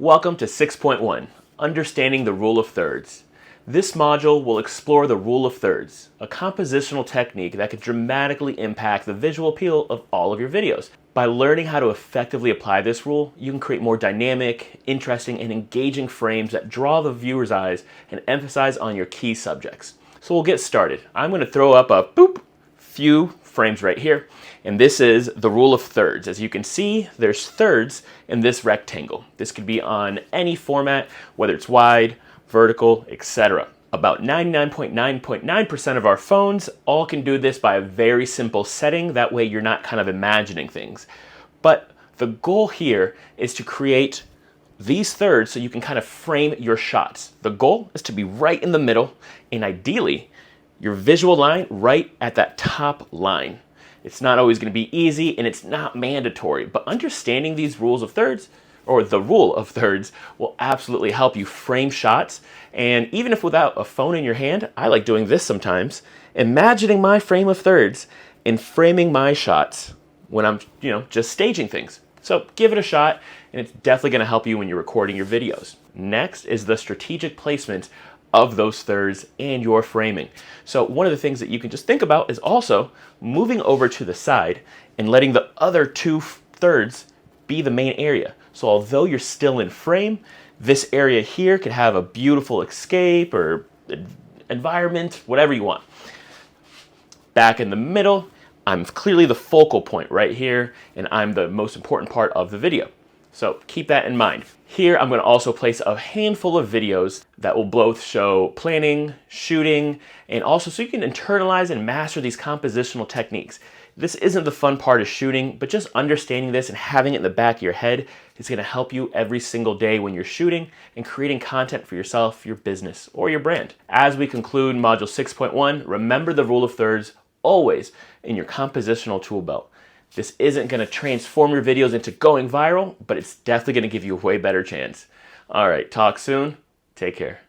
Welcome to 6.1, Understanding the Rule of Thirds. This module will explore the rule of thirds, a compositional technique that could dramatically impact the visual appeal of all of your videos. By learning how to effectively apply this rule, you can create more dynamic, interesting, and engaging frames that draw the viewer's eyes and emphasize on your key subjects. So we'll get started. I'm going to throw up a few frames right here, and this is the rule of thirds. As you can see, there's thirds in this rectangle. This could be on any format, whether it's wide, vertical, etc. About 99.9% of our phones all can do this by a very simple setting. That way you're not kind of imagining things. But the goal here is to create these thirds so you can kind of frame your shots. The goal is to be right in the middle, and ideally your visual line right at that top line. It's not always going to be easy, and it's not mandatory, but understanding these rules of thirds, or the rule of thirds, will absolutely help you frame shots. And even if without a phone in your hand, I like doing this sometimes, imagining my frame of thirds and framing my shots when I'm, just staging things. So give it a shot, and it's definitely going to help you when you're recording your videos. Next is the strategic placement of those thirds and your framing. So one of the things that you can just think about is also moving over to the side and letting the other two thirds be the main area. So although you're still in frame, this area here could have a beautiful escape or environment, whatever you want. Back in the middle, I'm clearly the focal point right here, and I'm the most important part of the video. So keep that in mind. Here, I'm going to also place a handful of videos that will both show planning, shooting, and also so you can internalize and master these compositional techniques. This isn't the fun part of shooting, but just understanding this and having it in the back of your head is going to help you every single day when you're shooting and creating content for yourself, your business, or your brand. As we conclude Module 6.1, remember the rule of thirds always in your compositional tool belt. This isn't going to transform your videos into going viral, but it's definitely going to give you a way better chance. All right, talk soon. Take care.